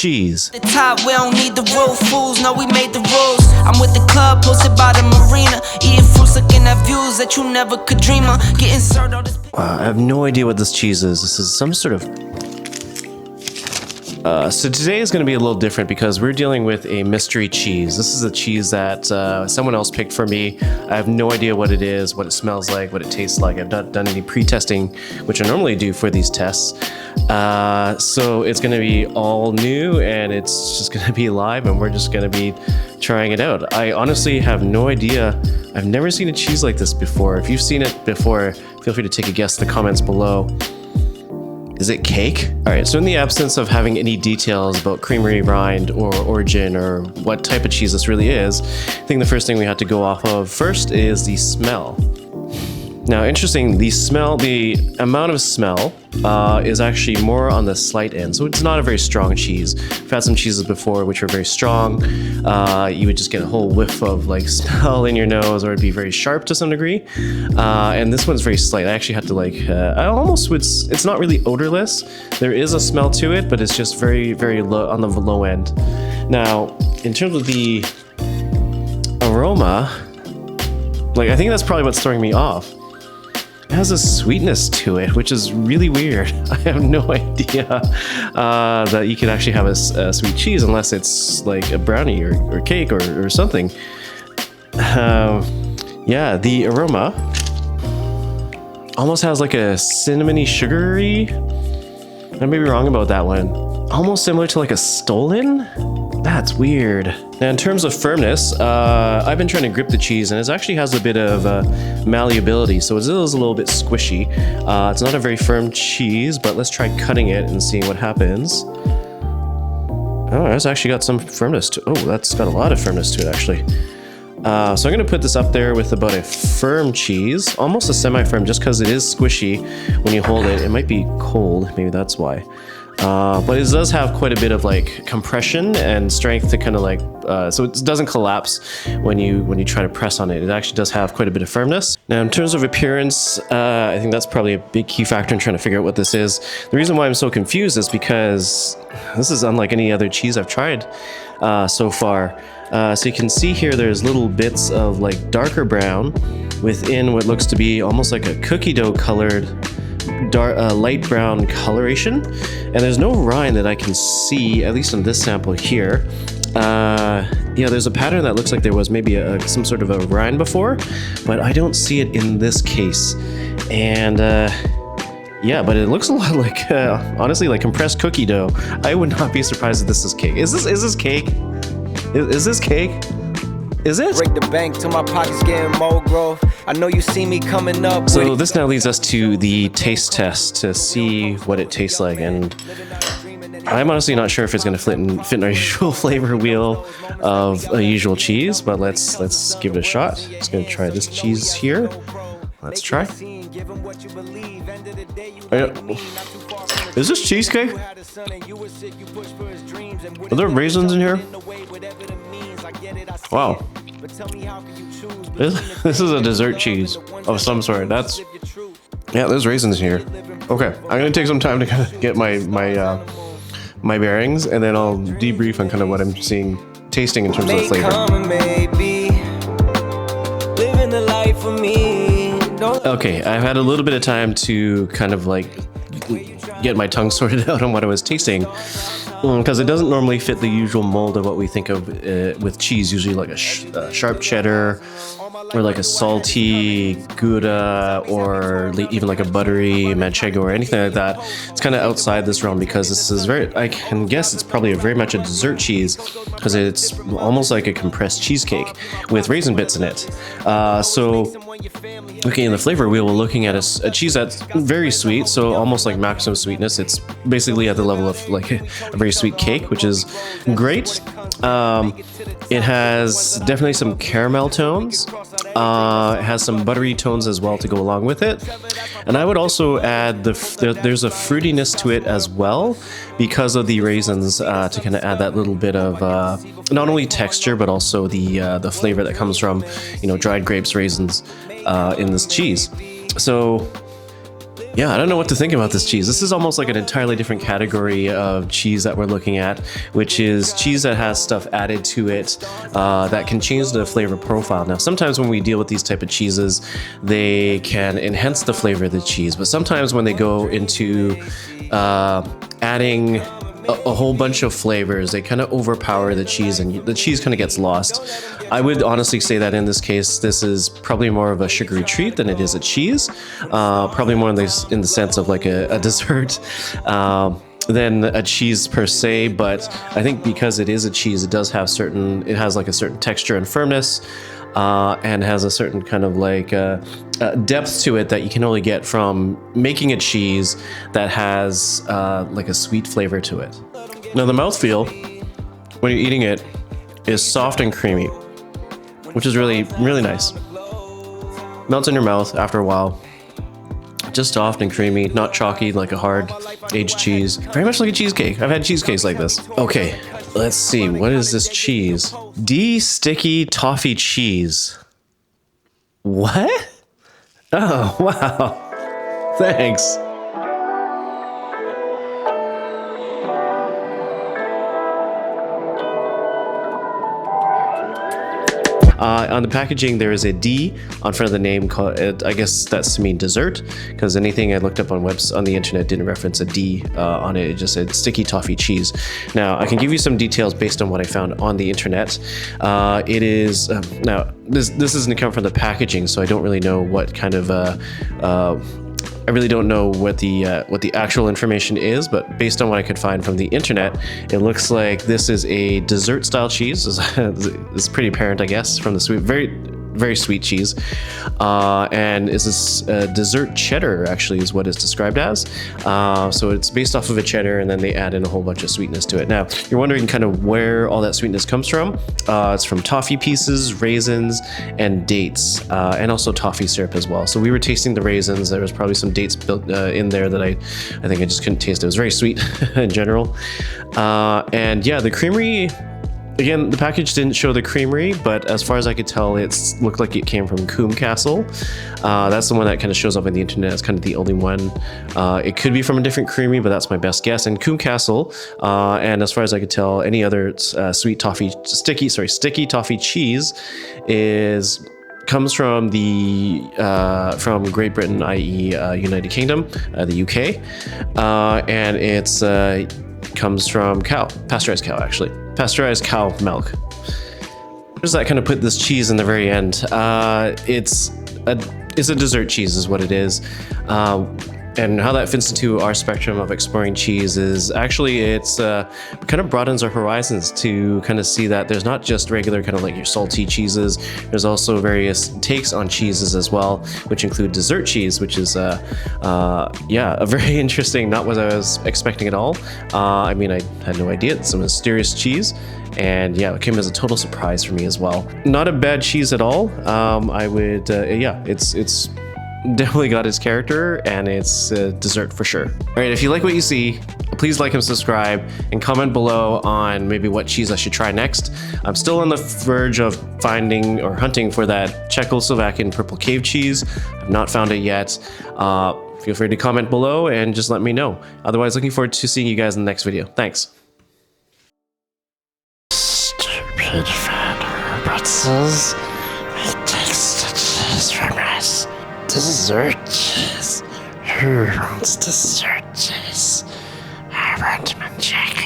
cheese. The top, we don't need the rule fools, no, we made the rules. I'm with the club, posted by the marina, eating fruits, looking at views that you never could dream of. Getting served all this. I have no idea what this cheese is. This is some sort of... so today is going to be a little different because we're dealing with a mystery cheese. This is a cheese that someone else picked for me. I have no idea what it is, what it smells like, what it tastes like. I've not done any pre-testing, which I normally do for these tests. So it's going to be all new and it's just going to be live and we're just going to be trying it out. I honestly have no idea. I've never seen a cheese like this before. If you've seen it before, feel free to take a guess in the comments below. Is it cake? All right, so in the absence of having any details about creamery rind or origin or what type of cheese this really is, I think the first thing we have to go off of first is the smell. Now, interesting, the amount of smell is actually more on the slight end, so it's not a very strong cheese. I've had some cheeses before which were very strong. You would just get a whole whiff of like smell in your nose, or it'd be very sharp to some degree. And this one's very slight. I actually had to like, I almost would, it's not really odorless. There is a smell to it, but it's just very, very low on the low end. Now, in terms of the aroma, like I think that's probably what's throwing me off. It has a sweetness to it, which is really weird. I have no idea that you could actually have a sweet cheese unless it's like a brownie or cake or something. Yeah, the aroma almost has like a cinnamony sugary. I may be wrong about that one. Almost similar to like a Stollen. That's weird. Now, in terms of firmness, I've been trying to grip the cheese, and it actually has a bit of malleability, so it is a little bit squishy. It's not a very firm cheese, but let's try cutting it and seeing what happens. Oh, it's actually got some firmness to it. Oh, that's got a lot of firmness to it, actually. So I'm going to put this up there with about a firm cheese, almost a semi-firm, just because it is squishy when you hold it. It might be cold, maybe that's why. But it does have quite a bit of like compression and strength to kind of like, so it doesn't collapse when you try to press on it. It actually does have quite a bit of firmness. Now, in terms of appearance, I think that's probably a big key factor in trying to figure out what this is. The reason why I'm so confused is because this is unlike any other cheese I've tried so far. So you can see here there's little bits of like darker brown within what looks to be almost like a cookie dough colored light brown coloration, and there's no rind that I can see, at least on this sample here. Yeah, there's a pattern that looks like there was maybe some sort of a rind before, but I don't see it in this case. And yeah, but it looks a lot like honestly like compressed cookie dough. I would not be surprised if this is cake. Is this cake? Is this cake? Is it? Break the bank till my pockets getting more growth. I know you see me coming up. So this now leads us to the taste test to see what it tastes like, and I'm honestly not sure if it's going to fit in our usual flavor wheel of a usual cheese, but let's give it a shot. Just going to try this cheese here. Let's try. Is this cheesecake? Are there raisins in here? Wow. This is a dessert cheese of some sort. Yeah, there's raisins in here. Okay, I'm gonna take some time to kind of get my bearings, and then I'll debrief on kind of what I'm tasting in terms of the flavor. Okay, I've had a little bit of time to kind of like get my tongue sorted out on what I was tasting, because it doesn't normally fit the usual mold of what we think of with cheese, usually like a sharp cheddar or like a salty Gouda or even like a buttery manchego or anything like that. It's kind of outside this realm because this is I can guess it's probably very much a dessert cheese because it's almost like a compressed cheesecake with raisin bits in it. So looking in the flavor wheel, we're looking at a cheese that's very sweet, so almost like maximum sweetness. It's basically at the level of like a very sweet cake, which is great. It has definitely some caramel tones. It has some buttery tones as well to go along with it. And I would also add there's a fruitiness to it as well because of the raisins to kind of add that little bit of not only texture but also the flavor that comes from dried grapes, raisins in this cheese. So Yeah, I don't know what to think about this cheese. This is almost like an entirely different category of cheese that we're looking at, which is cheese that has stuff added to it that can change the flavor profile. Now, sometimes when we deal with these type of cheeses, they can enhance the flavor of the cheese, but sometimes when they go into adding a whole bunch of flavors, they kind of overpower the cheese and the cheese kind of gets lost. I would honestly say that in this case, this is probably more of a sugary treat than it is a cheese. Probably more in the sense of like a dessert than a cheese per se. But I think because it is a cheese, it has like a certain texture and firmness. And has a certain kind of like depth to it that you can only get from making a cheese that has like a sweet flavor to it. Now the mouthfeel, when you're eating it, is soft and creamy, which is really, really nice. Melts in your mouth after a while. Just soft and creamy, not chalky like a hard aged cheese. Very much like a cheesecake. I've had cheesecakes like this. Okay, let's see. What is this cheese? Sticky toffee cheese. What? Oh, wow. Thanks. On the packaging, there is a D on front of the name. I guess that's to mean dessert, because anything I looked up on the internet didn't reference a D on it. It just said sticky toffee cheese. Now, I can give you some details based on what I found on the internet. It is now this doesn't come from the packaging, so I don't really know what kind of I really don't know what the actual information is, but based on what I could find from the internet, it looks like this is a dessert style cheese. It's pretty apparent, I guess, from the sweet, very sweet cheese, and is this dessert cheddar actually is what it's described as. So it's based off of a cheddar, and then they add in a whole bunch of sweetness to it. Now you're wondering kind of where all that sweetness comes from. It's from toffee pieces, raisins, and dates, and also toffee syrup as well. So we were tasting the raisins. There was probably some dates built in there that I think I just couldn't taste. It was very sweet in general, and yeah, the creamery. Again, the package didn't show the Creamery, but as far as I could tell, it looked like it came from Coombe Castle. That's the one that kind of shows up on the internet. It's kind of the only one. It could be from a different Creamery, but that's my best guess. And Coombe Castle, and as far as I could tell, any other sticky toffee cheese comes from from Great Britain, i.e., United Kingdom, the UK, and it's comes from pasteurized cow milk. Where does that kind of put this cheese in the very end? It's a dessert cheese is what it is. And how that fits into our spectrum of exploring cheese is actually it's kind of broadens our horizons to kind of see that there's not just regular kind of like your salty cheeses. There's also various takes on cheeses as well, which include dessert cheese, which is a very interesting, not what I was expecting at all. I mean, I had no idea. It's a mysterious cheese. And yeah, it came as a total surprise for me as well. Not a bad cheese at all. I would, it's definitely got its character, and it's a dessert for sure. All right, if you like what you see, please like and subscribe, and comment below on maybe what cheese I should try next. I'm still on the verge of finding or hunting for that Czechoslovakian purple cave cheese. I've not found it yet. Feel free to comment below and just let me know. Otherwise, looking forward to seeing you guys in the next video. Thanks. Stupid fat robots. I tasted cheese from us. Dessert cheese. Who wants dessert cheese? I want manchego.